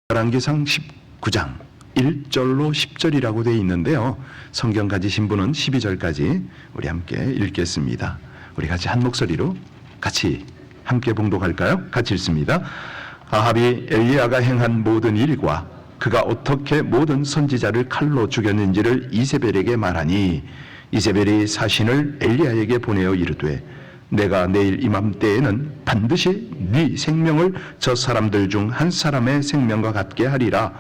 열왕기상 19장 1절로 10절이라고 되어 있는데요. 성경 가지신 분은 12절까지 우리 함께 읽겠습니다. 우리 같이 한 목소리로 같이 함께 봉독할까요? 같이 읽습니다. 아합이 엘리야가 행한 모든 일과 그가 어떻게 모든 선지자를 칼로 죽였는지를 이세벨에게 말하니, 이세벨이 사신을 엘리야에게 보내어 이르되, 내가 내일 이맘때에는 반드시 네 생명을 저 사람들 중 한 사람의 생명과 같게 하리라.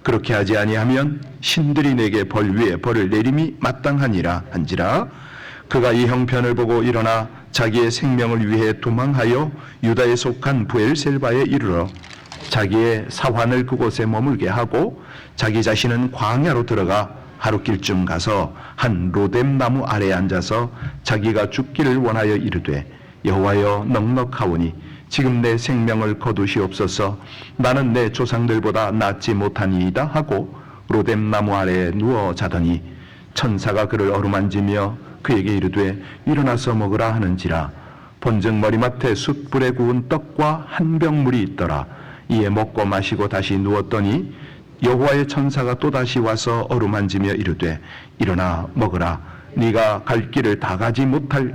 그렇게 하지 아니하면 신들이 내게 벌 위에 벌을 내림이 마땅하니라 한지라. 그가 이 형편을 보고 일어나 자기의 생명을 위해 도망하여 유다에 속한 브엘셀바에 이르러 자기의 사환을 그곳에 머물게 하고, 자기 자신은 광야로 들어가 하룻길쯤 가서 한 로뎀 나무 아래에 앉아서 자기가 죽기를 원하여 이르되, 여호와여 넉넉하오니 지금 내 생명을 거두시옵소서. 나는 내 조상들보다 낫지 못하니이다 하고 로뎀 나무 아래에 누워 자더니, 천사가 그를 어루만지며 그에게 이르되 일어나서 먹으라 하는지라. 본즉 머리맡에 숯불에 구운 떡과 한 병 물이 있더라. 이에 먹고 마시고 다시 누웠더니 여호와의 천사가 또다시 와서 어루만지며 이르되 일어나 먹으라. 네가 갈 길을 다 가지 못할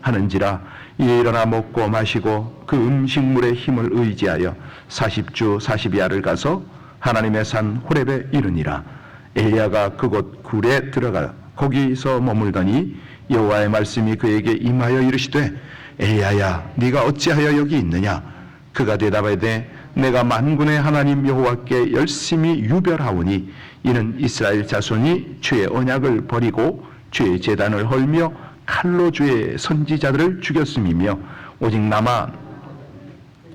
하는지라. 이에 일어나 먹고 마시고 그 음식물의 힘을 의지하여 40주 40야를 가서 하나님의 산 호렙에 이르니라. 엘리야가 그곳 굴에 들어가 거기서 머물더니 여호와의 말씀이 그에게 임하여 이르시되, 엘리야야 네가 어찌하여 여기 있느냐? 그가 대답하되, 내가 만군의 하나님 여호와께 열심히 유별하오니 이는 이스라엘 자손이 주의 언약을 버리고 주의 제단을 헐며 칼로 주의 선지자들을 죽였음이며, 오직 남아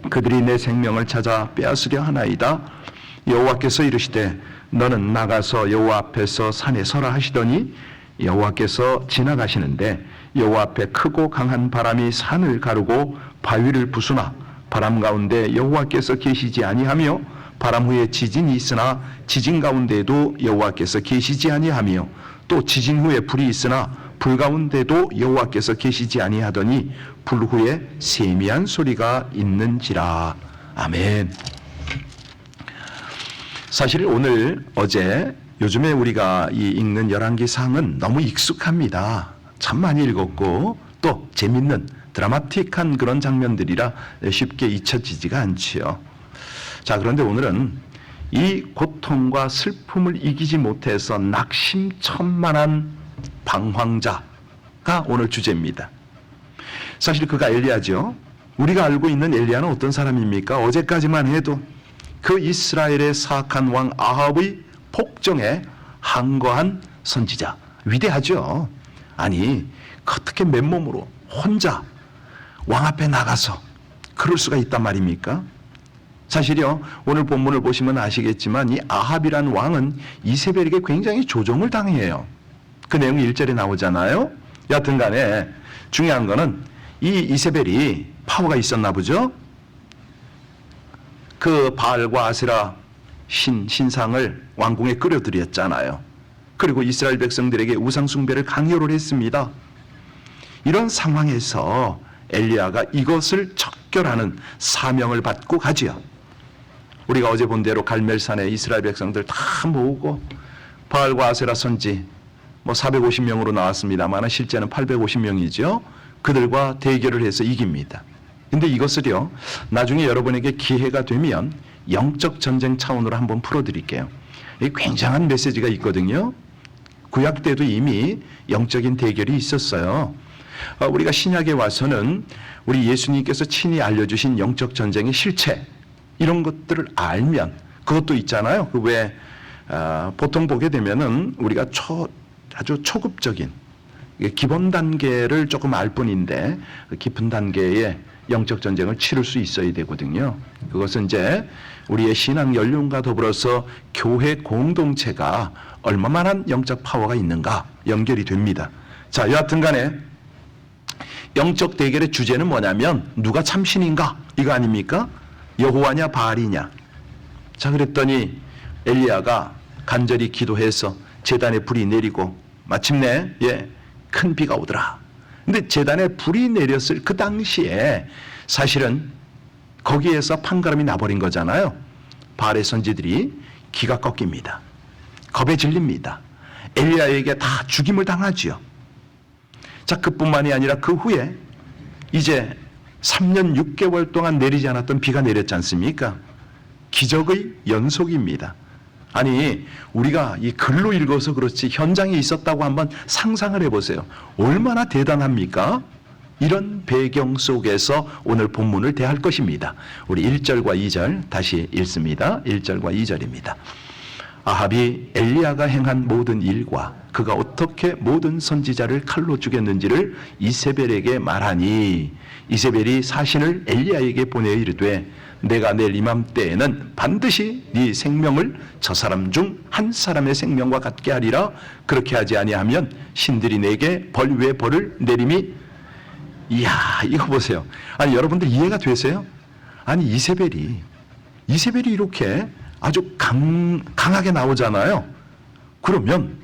그들이 내 생명을 찾아 빼앗으려 하나이다. 여호와께서 이르시되 너는 나가서 여호와 앞에서 산에 서라 하시더니, 여호와께서 지나가시는데 여호와 앞에 크고 강한 바람이 산을 가르고 바위를 부수나 바람 가운데 여호와께서 계시지 아니하며, 바람 후에 지진이 있으나 지진 가운데에도 여호와께서 계시지 아니하며, 또 지진 후에 불이 있으나 불 가운데도 여호와께서 계시지 아니하더니 불 후에 세미한 소리가 있는지라. 아멘. 사실 오늘 어제 요즘에 우리가 이 읽는 열왕기상은 너무 익숙합니다. 참 많이 읽었고 또 재밌는 드라마틱한 그런 장면들이라 쉽게 잊혀지지가 않지요. 자, 그런데 오늘은 이 고통과 슬픔을 이기지 못해서 낙심천만한 방황자가 오늘 주제입니다. 사실 그가 엘리야죠. 우리가 알고 있는 엘리야는 어떤 사람입니까? 어제까지만 해도 그 이스라엘의 사악한 왕 아합의 폭정에 항거한 선지자, 위대하죠. 아니 어떻게 맨몸으로 혼자 왕 앞에 나가서 그럴 수가 있단 말입니까? 사실요, 오늘 본문을 보시면 아시겠지만 이 아합이란 왕은 이세벨에게 굉장히 조종을 당해요. 그 내용이 1절에 나오잖아요. 여하튼 간에 중요한 거는 이 이세벨이 파워가 있었나 보죠. 그 바알과 아세라 신상을 왕궁에 끌어들였잖아요. 그리고 이스라엘 백성들에게 우상 숭배를 강요를 했습니다. 이런 상황에서 엘리야가 이것을 척결하는 사명을 받고 가지요. 우리가 어제 본 대로 갈멜산에 이스라엘 백성들 다 모으고 바알과 아세라 선지 450명으로 나왔습니다만 실제는 850명이죠. 그들과 대결을 해서 이깁니다. 근데 이것을요, 나중에 여러분에게 기회가 되면 영적 전쟁 차원으로 한번 풀어드릴게요. 이 굉장한 메시지가 있거든요. 구약 때도 이미 영적인 대결이 있었어요. 우리가 신약에 와서는 우리 예수님께서 친히 알려주신 영적 전쟁의 실체, 이런 것들을 알면, 그것도 있잖아요. 그 왜 보통 보게 되면은 우리가 아주 초급적인 기본 단계를 조금 알 뿐인데 깊은 단계의 영적 전쟁을 치를 수 있어야 되거든요. 그것은 이제 우리의 신앙 연륜과 더불어서 교회 공동체가 얼마만한 영적 파워가 있는가 연결이 됩니다. 자, 여하튼 간에 영적 대결의 주제는 뭐냐면 누가 참신인가, 이거 아닙니까? 여호와냐 바알이냐. 자, 그랬더니 엘리야가 간절히 기도해서 제단에 불이 내리고 마침내 큰 비가 오더라. 근데 제단에 불이 내렸을 그 당시에 사실은 거기에서 판가름이 나버린 거잖아요. 바알의 선지들이 기가 꺾입니다. 겁에 질립니다. 엘리야에게 다 죽임을 당하지요. 자, 그뿐만이 아니라 그 후에 이제 3년 6개월 동안 내리지 않았던 비가 내렸지 않습니까? 기적의 연속입니다. 아니, 우리가 이 글로 읽어서 그렇지 현장에 있었다고 한번 상상을 해보세요. 얼마나 대단합니까? 이런 배경 속에서 오늘 본문을 대할 것입니다. 우리 1절과 2절 다시 읽습니다. 1절과 2절입니다. 아합이 엘리야가 행한 모든 일과 그가 어떻게 모든 선지자를 칼로 죽였는지를 이세벨에게 말하니 이세벨이 사신을 엘리야에게 보내 이르되 내가 내일 이맘때에는 반드시 네 생명을 저 사람 중 한 사람의 생명과 같게 하리라. 그렇게 하지 아니하면 신들이 내게 벌 위에 벌을 내림이. 이야, 이거 보세요. 아니, 여러분들 이해가 되세요? 아니, 이세벨이 이렇게 아주 강하게 나오잖아요. 그러면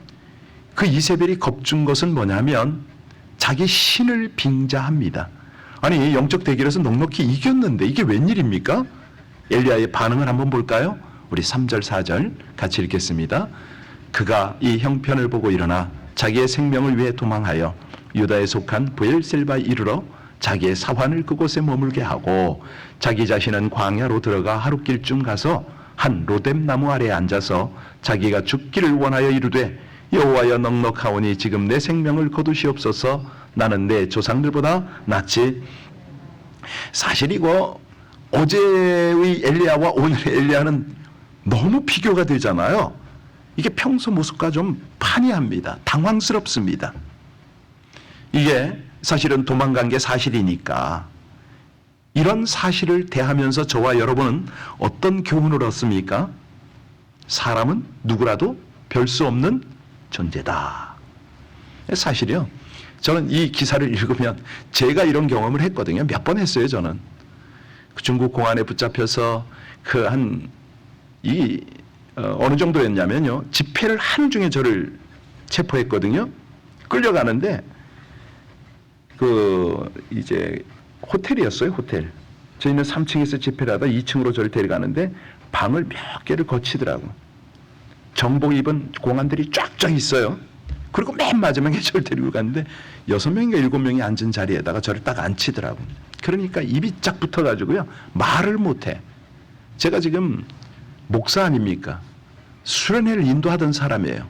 그 이세벨이 겁준 것은 뭐냐면 자기 신을 빙자합니다. 아니, 영적 대결에서 넉넉히 이겼는데 이게 웬일입니까? 엘리야의 반응을 한번 볼까요? 우리 3절 4절 같이 읽겠습니다. 그가 이 형편을 보고 일어나 자기의 생명을 위해 도망하여 유다에 속한 브엘셀바에 이르러 자기의 사환을 그곳에 머물게 하고 자기 자신은 광야로 들어가 하룻길쯤 가서 한 로뎀나무 아래에 앉아서 자기가 죽기를 원하여 이르되 여호와여 넉넉하오니 지금 내 생명을 거두시옵소서. 나는 내 조상들보다 낫지. 사실 이거 어제의 엘리야와 오늘의 엘리야는 너무 비교가 되잖아요. 이게 평소 모습과 좀 판이합니다. 당황스럽습니다. 이게 사실은 도망간 게 사실이니까 이런 사실을 대하면서 저와 여러분은 어떤 교훈을 얻습니까? 사람은 누구라도 별 수 없는 존재다. 사실이요. 저는 이 기사를 읽으면 제가 이런 경험을 했거든요. 몇 번 했어요, 저는. 중국 공안에 붙잡혀서 어느 정도였냐면요. 집회를 하는 중에 저를 체포했거든요. 끌려가는데 이제 호텔이었어요, 호텔. 저희는 3층에서 집회를 하다 2층으로 저를 데려가는데 방을 몇 개를 거치더라고. 정복 입은 공안들이 쫙쫙 있어요. 그리고 맨 마지막에 저를 데리고 갔는데 6명인가 7명이 앉은 자리에다가 저를 딱 앉히더라고. 그러니까 입이 쫙 붙어가지고요. 말을 못해. 제가 지금 목사 아닙니까? 수련회를 인도하던 사람이에요.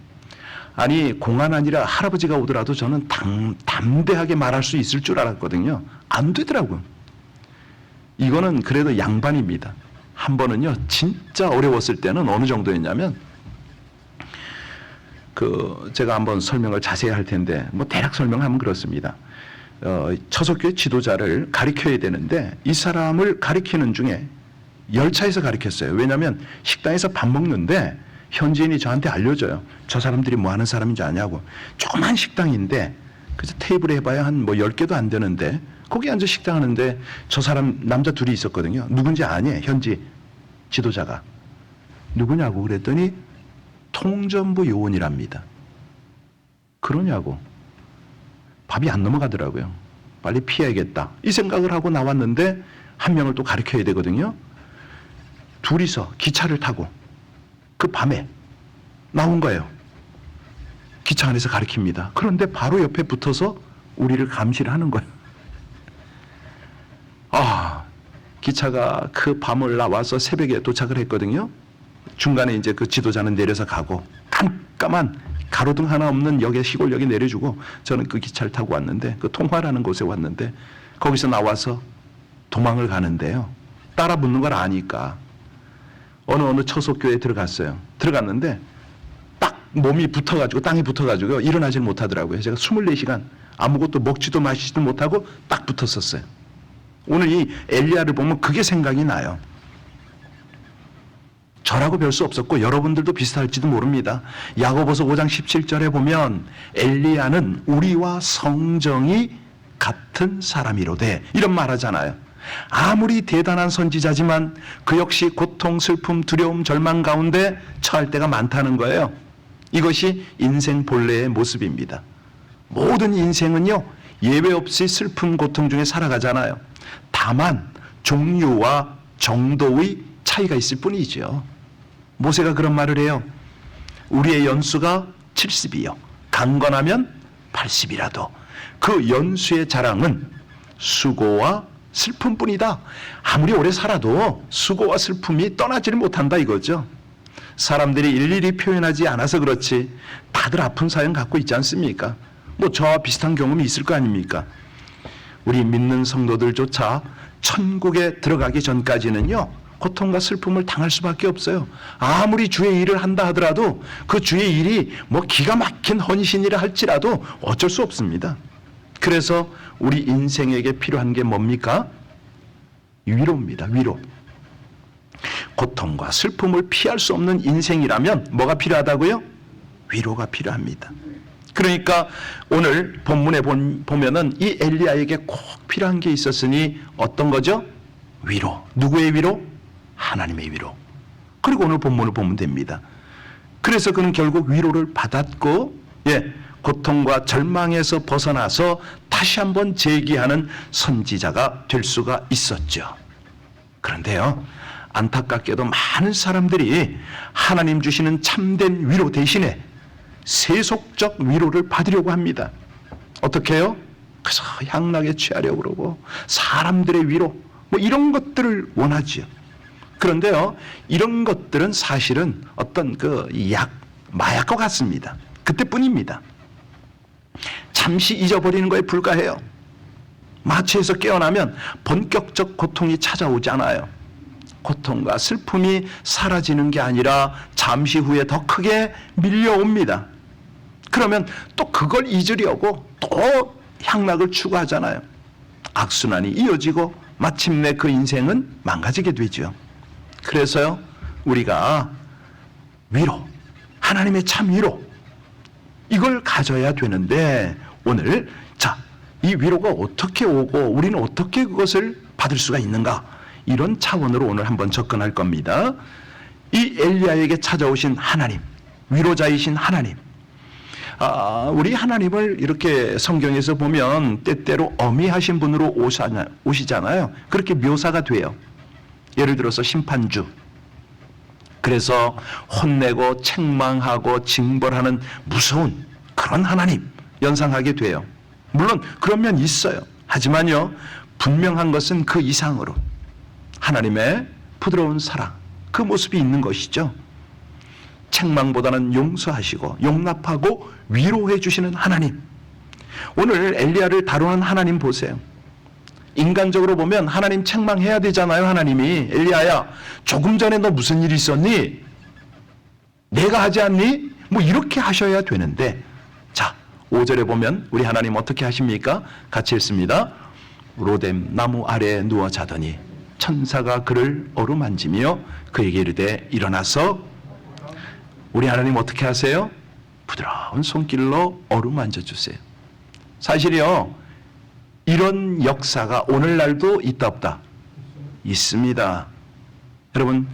아니, 공안 아니라 할아버지가 오더라도 저는 담대하게 말할 수 있을 줄 알았거든요. 안 되더라고요. 이거는 그래도 양반입니다. 한 번은요, 진짜 어려웠을 때는 어느 정도였냐면 제가 한번 설명을 자세히 할 텐데 대략 설명하면 그렇습니다. 처속교회 지도자를 가리켜야 되는데 이 사람을 가리키는 중에 열차에서 가리켰어요. 왜냐하면 식당에서 밥 먹는데 현지인이 저한테 알려줘요. 저 사람들이 뭐 하는 사람인지 아냐고. 조그만 식당인데 그래서 테이블에 해봐야 한 10개도 안 되는데 거기 앉아 식당하는데 저 사람 남자 둘이 있었거든요. 누군지 아니? 현지 지도자가. 누구냐고 그랬더니 통전부 요원이랍니다. 그러냐고. 밥이 안 넘어가더라고요. 빨리 피해야겠다. 이 생각을 하고 나왔는데 한 명을 또 가르쳐야 되거든요. 둘이서 기차를 타고 그 밤에 나온 거예요. 기차 안에서 가르칩니다. 그런데 바로 옆에 붙어서 우리를 감시를 하는 거예요. 기차가 그 밤을 나와서 새벽에 도착을 했거든요. 중간에 이제 그 지도자는 내려서 가고 깜깜한 가로등 하나 없는 역에 시골역에 내려주고 저는 그 기차를 타고 왔는데 그 통화라는 곳에 왔는데 거기서 나와서 도망을 가는데요. 따라 붙는 걸 아니까 어느 처속교회에 들어갔어요. 들어갔는데 딱 몸이 붙어가지고 땅에 붙어가지고 일어나질 못하더라고요. 제가 24시간 아무것도 먹지도 마시지도 못하고 딱 붙었었어요. 오늘 이 엘리야를 보면 그게 생각이 나요. 저라고 별 수 없었고 여러분들도 비슷할지도 모릅니다. 야고보서 5장 17절에 보면 엘리야는 우리와 성정이 같은 사람이로되 이런 말 하잖아요. 아무리 대단한 선지자지만 그 역시 고통, 슬픔, 두려움, 절망 가운데 처할 때가 많다는 거예요. 이것이 인생 본래의 모습입니다. 모든 인생은요, 예외 없이 슬픔, 고통 중에 살아가잖아요. 다만 종류와 정도의 차이가 있을 뿐이죠. 모세가 그런 말을 해요. 우리의 연수가 70이요. 강건하면 80이라도 그 연수의 자랑은 수고와 슬픔뿐이다. 아무리 오래 살아도 수고와 슬픔이 떠나지를 못한다 이거죠. 사람들이 일일이 표현하지 않아서 그렇지 다들 아픈 사연 갖고 있지 않습니까? 뭐 저와 비슷한 경험이 있을 거 아닙니까? 우리 믿는 성도들조차 천국에 들어가기 전까지는요, 고통과 슬픔을 당할 수밖에 없어요. 아무리 주의 일을 한다 하더라도 그 주의 일이 뭐 기가 막힌 헌신이라 할지라도 어쩔 수 없습니다. 그래서 우리 인생에게 필요한 게 뭡니까? 위로입니다. 위로. 고통과 슬픔을 피할 수 없는 인생이라면 뭐가 필요하다고요? 위로가 필요합니다. 그러니까 오늘 본문에 보면은 이 엘리야에게 꼭 필요한 게 있었으니 어떤 거죠? 위로. 누구의 위로? 하나님의 위로. 그리고 오늘 본문을 보면 됩니다. 그래서 그는 결국 위로를 받았고, 고통과 절망에서 벗어나서 다시 한번 재기하는 선지자가 될 수가 있었죠. 그런데요, 안타깝게도 많은 사람들이 하나님 주시는 참된 위로 대신에 세속적 위로를 받으려고 합니다. 어떻게 해요? 그래서 향락에 취하려고 그러고 사람들의 위로 뭐 이런 것들을 원하지요. 그런데요, 이런 것들은 사실은 어떤 마약과 같습니다. 그때뿐입니다. 잠시 잊어버리는 거에 불과해요. 마취에서 깨어나면 본격적 고통이 찾아오지 않아요. 고통과 슬픔이 사라지는 게 아니라 잠시 후에 더 크게 밀려옵니다. 그러면 또 그걸 잊으려고 또 향락을 추구하잖아요. 악순환이 이어지고 마침내 그 인생은 망가지게 되죠. 그래서요, 우리가 위로, 하나님의 참 위로, 이걸 가져야 되는데 오늘 이 위로가 어떻게 오고 우리는 어떻게 그것을 받을 수가 있는가, 이런 차원으로 오늘 한번 접근할 겁니다. 이 엘리야에게 찾아오신 하나님, 위로자이신 하나님, 우리 하나님을 이렇게 성경에서 보면 때때로 어미하신 분으로 오시잖아요. 그렇게 묘사가 돼요. 예를 들어서 심판주, 그래서 혼내고 책망하고 징벌하는 무서운 그런 하나님 연상하게 돼요. 물론 그런 면 있어요. 하지만요, 분명한 것은 그 이상으로 하나님의 부드러운 사랑, 그 모습이 있는 것이죠. 책망보다는 용서하시고 용납하고 위로해 주시는 하나님. 오늘 엘리야를 다루는 하나님 보세요. 인간적으로 보면 하나님 책망해야 되잖아요. 하나님이 엘리야야, 조금 전에 너 무슨 일 있었니? 내가 하지 않니? 뭐 이렇게 하셔야 되는데, 5절에 보면 우리 하나님 어떻게 하십니까? 같이 읽습니다. 로뎀 나무 아래에 누워 자더니 천사가 그를 어루만지며 그에게 이르되 일어나서. 우리 하나님 어떻게 하세요? 부드러운 손길로 어루만져 주세요. 사실이요, 이런 역사가 오늘날도 있다 없다? 있습니다. 여러분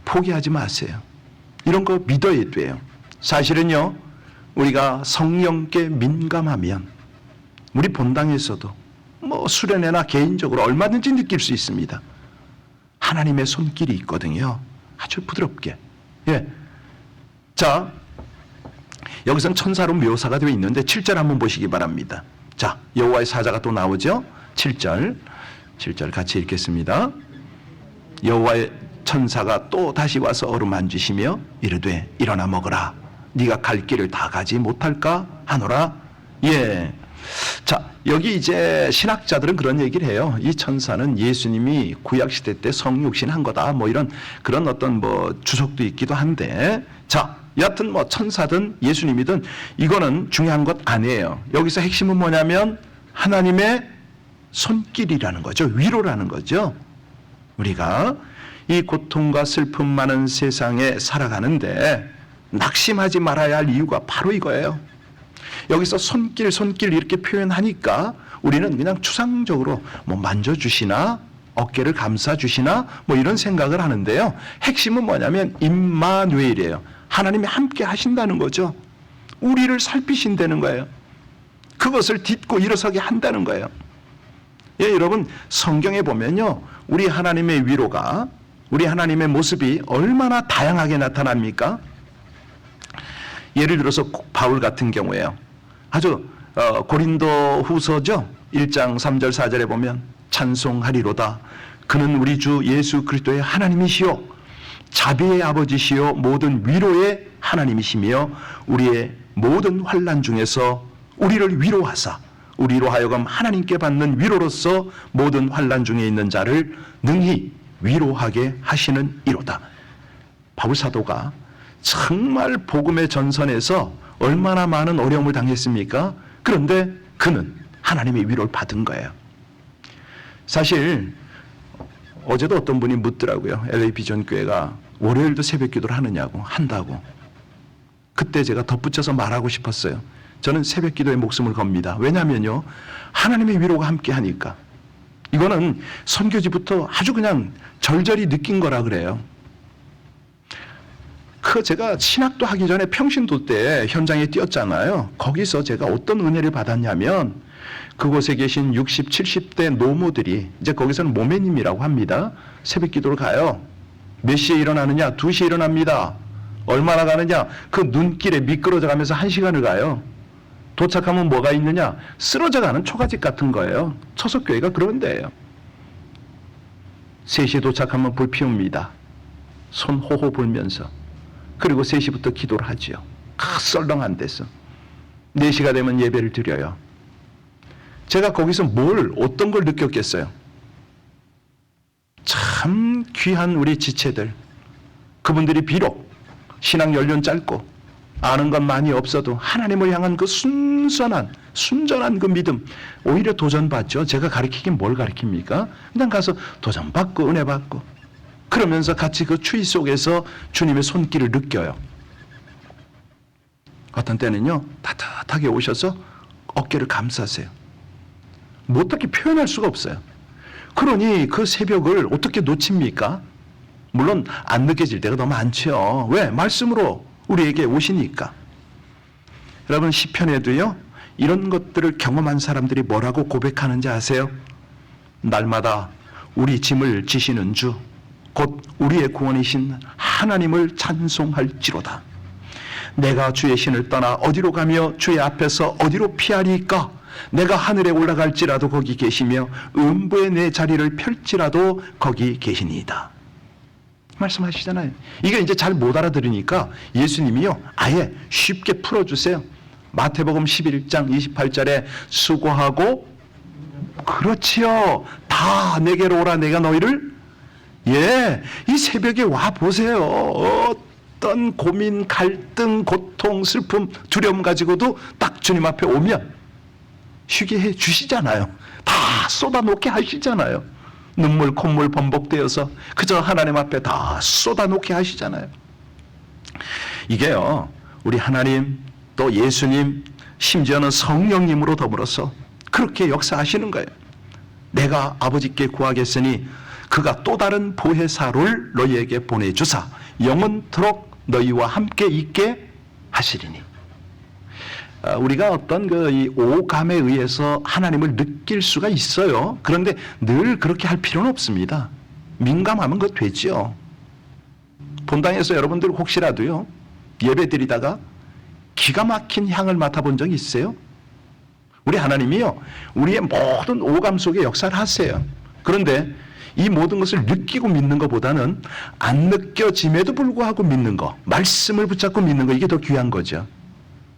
포기하지 마세요. 이런 거 믿어야 돼요. 사실은요, 우리가 성령께 민감하면 우리 본당에서도 뭐 수련회나 개인적으로 얼마든지 느낄 수 있습니다. 하나님의 손길이 있거든요. 아주 부드럽게. 여기서는 천사로 묘사가 되어 있는데 7절 한번 보시기 바랍니다. 여호와의 사자가 또 나오죠. 7절 같이 읽겠습니다. 여호와의 천사가 또 다시 와서 어루만지시며 이르되 일어나 먹으라. 네가 갈 길을 다 가지 못할까 하노라. 여기 이제 신학자들은 그런 얘기를 해요. 이 천사는 예수님이 구약 시대 때 성육신 한 거다, 뭐 이런 그런 어떤 주석도 있기도 한데, 여하튼 천사든 예수님이든 이거는 중요한 것 아니에요. 여기서 핵심은 뭐냐면 하나님의 손길이라는 거죠. 위로라는 거죠. 우리가 이 고통과 슬픔 많은 세상에 살아가는데 낙심하지 말아야 할 이유가 바로 이거예요. 여기서 손길 이렇게 표현하니까 우리는 그냥 추상적으로 만져주시나 어깨를 감싸주시나 이런 생각을 하는데요. 핵심은 뭐냐면 임마누엘이에요. 하나님이 함께 하신다는 거죠. 우리를 살피신다는 거예요. 그것을 딛고 일어서게 한다는 거예요. 여러분 성경에 보면요, 우리 하나님의 위로가 우리 하나님의 모습이 얼마나 다양하게 나타납니까? 예를 들어서 바울 같은 경우에요. 아주 고린도 후서죠. 1장 3절 4절에 보면 찬송하리로다. 그는 우리 주 예수 그리스도의 하나님이시요 자비의 아버지시요 모든 위로의 하나님이시며 우리의 모든 환난 중에서 우리를 위로하사 우리로 하여금 하나님께 받는 위로로서 모든 환난 중에 있는 자를 능히 위로하게 하시는 이로다. 바울 사도가 정말 복음의 전선에서 얼마나 많은 어려움을 당했습니까? 그런데 그는 하나님의 위로를 받은 거예요. 사실 어제도 어떤 분이 묻더라고요. LA 비전 교회가 월요일도 새벽 기도를 하느냐고. 한다고. 그때 제가 덧붙여서 말하고 싶었어요. 저는 새벽 기도에 목숨을 겁니다. 왜냐하면요, 하나님의 위로가 함께 하니까. 이거는 선교지부터 아주 그냥 절절히 느낀 거라 그래요. 제가 신학도 하기 전에 평신도 때 현장에 뛰었잖아요. 거기서 제가 어떤 은혜를 받았냐면 그곳에 계신 60, 70대 노모들이 이제 거기서는 모매님이라고 합니다. 새벽 기도를 가요. 몇 시에 일어나느냐? 2시에 일어납니다. 얼마나 가느냐? 그 눈길에 미끄러져 가면서 1시간을 가요. 도착하면 뭐가 있느냐? 쓰러져 가는 초가집 같은 거예요. 처석교회가 그런 데예요. 3시에 도착하면 불 피웁니다. 손 호호 불면서. 그리고 3시부터 기도를 하지요. 썰렁한 데서. 4시가 되면 예배를 드려요. 제가 거기서 어떤 걸 느꼈겠어요? 참 귀한 우리 지체들. 그분들이 비록 신앙 연륜 짧고 아는 것 많이 없어도 하나님을 향한 그 순전한 그 믿음, 오히려 도전받죠. 제가 가르치긴 뭘 가르칩니까? 그냥 가서 도전받고 은혜 받고 그러면서 같이 그 추위 속에서 주님의 손길을 느껴요. 어떤 때는요, 따뜻하게 오셔서 어깨를 감싸세요. 뭐 어떻게 표현할 수가 없어요. 그러니 그 새벽을 어떻게 놓칩니까? 물론 안 느껴질 때가 너무 많죠. 왜? 말씀으로 우리에게 오시니까. 여러분, 시편에도요, 이런 것들을 경험한 사람들이 뭐라고 고백하는지 아세요? 날마다 우리 짐을 지시는 주, 곧 우리의 구원이신 하나님을 찬송할지로다. 내가 주의 신을 떠나 어디로 가며 주의 앞에서 어디로 피하리까? 내가 하늘에 올라갈지라도 거기 계시며 음부에 내 자리를 펼지라도 거기 계시니이다. 말씀하시잖아요. 이게 이제 잘 못 알아들으니까 예수님이요, 아예 쉽게 풀어주세요. 마태복음 11장 28절에 수고하고, 그렇지요, 다 내게로 오라, 내가 너희를, 이 새벽에 와 보세요. 어떤 고민, 갈등, 고통, 슬픔, 두려움 가지고도 딱 주님 앞에 오면 쉬게 해 주시잖아요. 다 쏟아놓게 하시잖아요. 눈물, 콧물 번복되어서 그저 하나님 앞에 다 쏟아놓게 하시잖아요. 이게요, 우리 하나님, 또 예수님, 심지어는 성령님으로 더불어서 그렇게 역사하시는 거예요. 내가 아버지께 구하겠으니 그가 또 다른 보혜사를 너희에게 보내주사 영원토록 너희와 함께 있게 하시리니. 우리가 어떤 이 오감에 의해서 하나님을 느낄 수가 있어요. 그런데 늘 그렇게 할 필요는 없습니다. 민감하면 그거 되죠. 본당에서 여러분들 혹시라도요, 예배 드리다가 기가 막힌 향을 맡아본 적 있어요? 우리 하나님이요, 우리의 모든 오감 속에 역사를 하세요. 그런데 이 모든 것을 느끼고 믿는 것보다는 안 느껴짐에도 불구하고 믿는 거, 말씀을 붙잡고 믿는 거, 이게 더 귀한 거죠.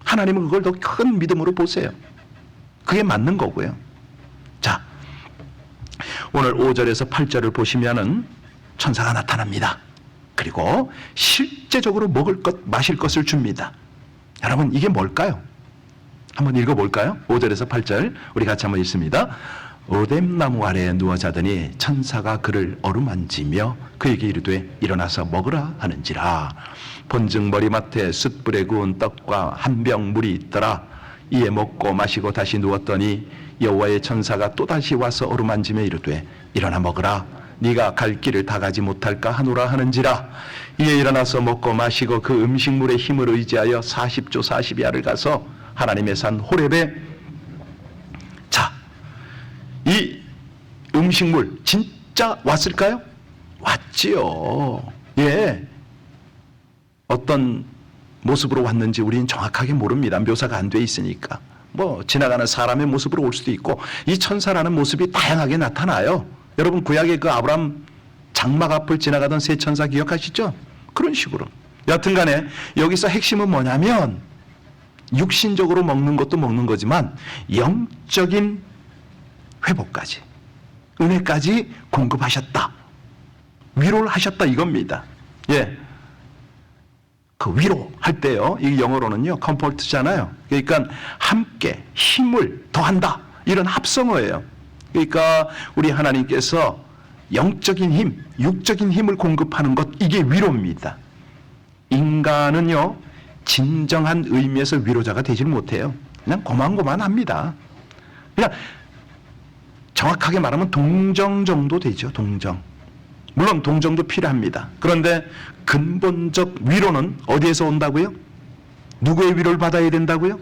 하나님은 그걸 더 큰 믿음으로 보세요. 그게 맞는 거고요. 자, 오늘 5절에서 8절을 보시면은 천사가 나타납니다. 그리고 실제적으로 먹을 것, 마실 것을 줍니다. 여러분, 이게 뭘까요? 한번 읽어볼까요? 5절에서 8절 우리 같이 한번 읽습니다. 오뎀나무 아래에 누워 자더니 천사가 그를 어루만지며 그에게 이르되 일어나서 먹으라 하는지라. 본즉 머리맡에 숯불에 구운 떡과 한 병 물이 있더라. 이에 먹고 마시고 다시 누웠더니 여호와의 천사가 또다시 와서 어루만지며 이르되 일어나 먹으라. 네가 갈 길을 다 가지 못할까 하노라 하는지라. 이에 일어나서 먹고 마시고 그 음식물의 힘을 의지하여 40조 40야를 가서 하나님의 산 호렙에, 자, 이 음식물 진짜 왔을까요? 왔지요. 예. 어떤 모습으로 왔는지 우리는 정확하게 모릅니다. 묘사가 안 돼 있으니까. 뭐 지나가는 사람의 모습으로 올 수도 있고 이 천사라는 모습이 다양하게 나타나요. 여러분 구약의 그 아브람 장막 앞을 지나가던 세 천사 기억하시죠? 그런 식으로. 여튼 간에 여기서 핵심은 뭐냐면 육신적으로 먹는 것도 먹는 거지만 영적인 회복까지 은혜까지 공급하셨다. 위로를 하셨다 이겁니다. 예. 그 위로할 때요. 이 영어로는요. comfort잖아요. 그러니까 함께 힘을 더한다. 이런 합성어예요. 그러니까 우리 하나님께서 영적인 힘, 육적인 힘을 공급하는 것 이게 위로입니다. 인간은요. 진정한 의미에서 위로자가 되질 못해요. 그냥 고만고만합니다. 그냥 정확하게 말하면 동정 정도 되죠. 동정. 물론 동정도 필요합니다. 그런데 근본적 위로는 어디에서 온다고요? 누구의 위로를 받아야 된다고요?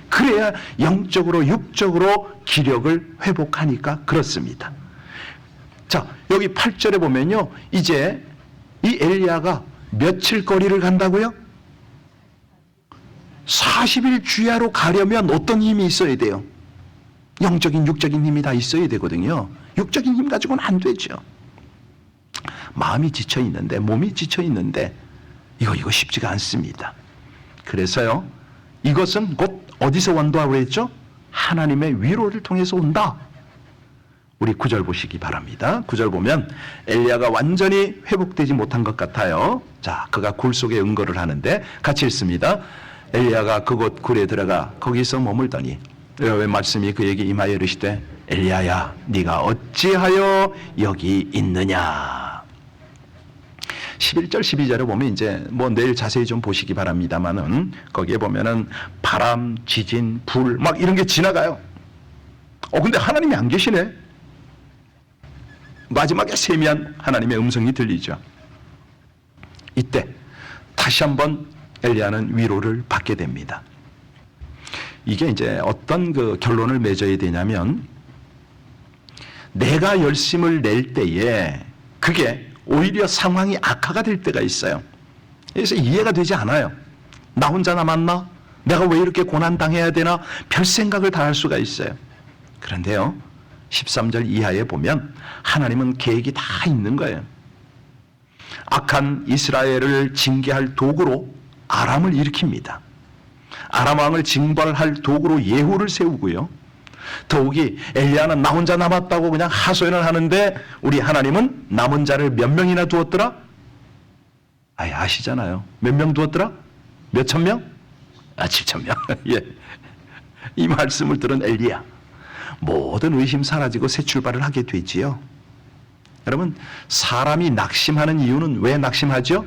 그래야 영적으로 육적으로 기력을 회복하니까 그렇습니다. 자, 여기 8절에 보면요. 이제 이 엘리야가 며칠 거리를 간다고요? 40일 주야로 가려면 어떤 힘이 있어야 돼요? 영적인 육적인 힘이 다 있어야 되거든요. 육적인 힘 가지고는 안 되죠. 마음이 지쳐 있는데 몸이 지쳐 있는데 이거 쉽지가 않습니다. 그래서요. 이것은 곧 어디서 온다고 했죠? 하나님의 위로를 통해서 온다. 우리 9절 보시기 바랍니다. 9절 보면 엘리야가 완전히 회복되지 못한 것 같아요. 자, 그가 굴 속에 응거를 하는데 같이 읽습니다. 엘리야가 그곳 굴에 들어가 거기서 머물더니 여호와의 말씀이 그에게 임하여 이르시되 엘리야야 네가 어찌하여 여기 있느냐. 11절 12절에 보면 이제 뭐 내일 자세히 좀 보시기 바랍니다만은 거기에 보면은 바람, 지진, 불 막 이런 게 지나가요. 근데 하나님이 안 계시네. 마지막에 세미한 하나님의 음성이 들리죠. 이때 다시 한번 엘리야는 위로를 받게 됩니다. 이게 이제 어떤 그 결론을 맺어야 되냐면 내가 열심을 낼 때에 그게 오히려 상황이 악화가 될 때가 있어요. 그래서 이해가 되지 않아요. 나 혼자 남았나? 내가 왜 이렇게 고난당해야 되나? 별 생각을 다 할 수가 있어요. 그런데요. 13절 이하에 보면 하나님은 계획이 다 있는 거예요. 악한 이스라엘을 징계할 도구로 아람을 일으킵니다. 아람 왕을 징벌할 도구로 예후를 세우고요. 더욱이 엘리야는 나 혼자 남았다고 그냥 하소연을 하는데 우리 하나님은 남은 자를 몇 명이나 두었더라? 아시잖아요. 몇 명 두었더라? 몇 천 명? 7,000명. 예. 이 말씀을 들은 엘리야 모든 의심 사라지고 새 출발을 하게 되지요. 여러분 사람이 낙심하는 이유는 왜 낙심하죠?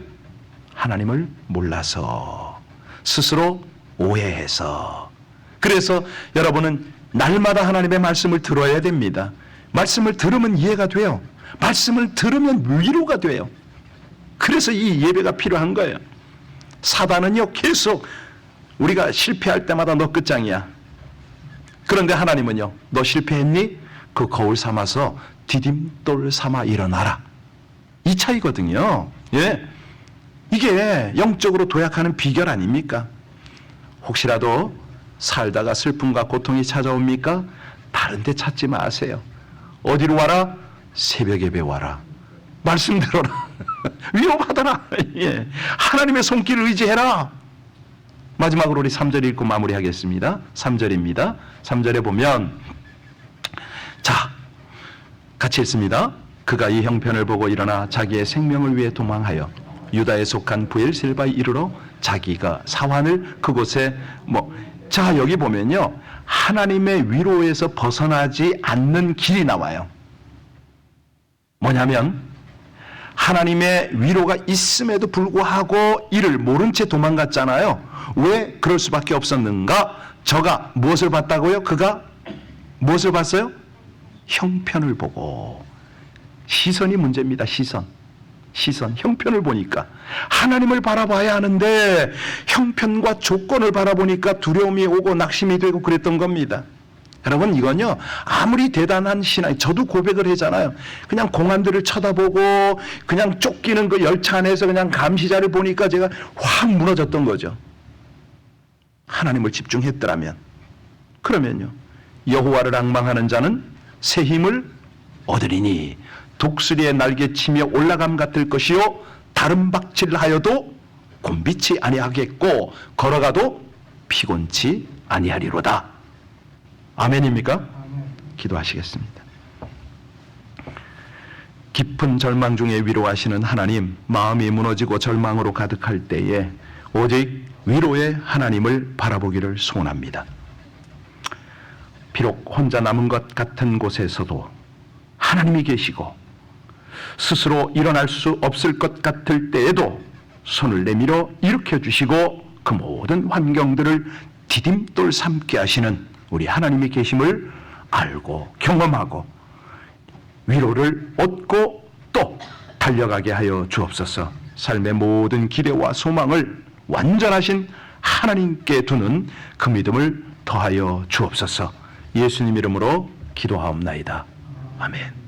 하나님을 몰라서 스스로 오해해서. 그래서 여러분은 날마다 하나님의 말씀을 들어야 됩니다. 말씀을 들으면 이해가 돼요. 말씀을 들으면 위로가 돼요. 그래서 이 예배가 필요한 거예요. 사단은요 계속 우리가 실패할 때마다 너 끝장이야. 그런데 하나님은요 너 실패했니? 그 거울 삼아서 디딤돌 삼아 일어나라. 이 차이거든요. 예, 이게 영적으로 도약하는 비결 아닙니까? 혹시라도 살다가 슬픔과 고통이 찾아옵니까? 다른 데 찾지 마세요. 어디로 와라? 새벽 예배 와라. 말씀 들어라. 위로받아라. 예. 하나님의 손길을 의지해라. 마지막으로 우리 3절 읽고 마무리하겠습니다. 3절입니다. 3절에 보면 자, 같이 읽습니다. 그가 이 형편을 보고 일어나 자기의 생명을 위해 도망하여 유다에 속한 브엘셀바에 이르러 자기가 사환을 그곳에 자, 여기 보면요 하나님의 위로에서 벗어나지 않는 길이 나와요. 뭐냐면 하나님의 위로가 있음에도 불구하고 이를 모른 채 도망갔잖아요. 왜 그럴 수밖에 없었는가? 저가 무엇을 봤다고요? 그가 무엇을 봤어요? 형편을 보고. 시선이 문제입니다. 시선, 형편을 보니까 하나님을 바라봐야 하는데 형편과 조건을 바라보니까 두려움이 오고 낙심이 되고 그랬던 겁니다. 여러분, 이건요, 아무리 대단한 신앙, 저도 고백을 하잖아요. 그냥 공안들을 쳐다보고 그냥 쫓기는 그 열차 안에서 그냥 감시자를 보니까 제가 확 무너졌던 거죠. 하나님을 집중했더라면. 그러면요, 여호와를 앙망하는 자는 새 힘을 얻으리니 독수리의 날개치며 올라감 같을 것이요 다른 박질하여도 곤비치 아니하겠고 걸어가도 피곤치 아니하리로다. 아멘입니까? 아멘. 기도하시겠습니다. 깊은 절망 중에 위로하시는 하나님, 마음이 무너지고 절망으로 가득할 때에 오직 위로의 하나님을 바라보기를 소원합니다. 비록 혼자 남은 것 같은 곳에서도 하나님이 계시고 스스로 일어날 수 없을 것 같을 때에도 손을 내밀어 일으켜 주시고 그 모든 환경들을 디딤돌 삼게 하시는 우리 하나님이 계심을 알고 경험하고 위로를 얻고 또 달려가게 하여 주옵소서. 삶의 모든 기대와 소망을 완전하신 하나님께 두는 그 믿음을 더하여 주옵소서. 예수님 이름으로 기도하옵나이다. 아멘.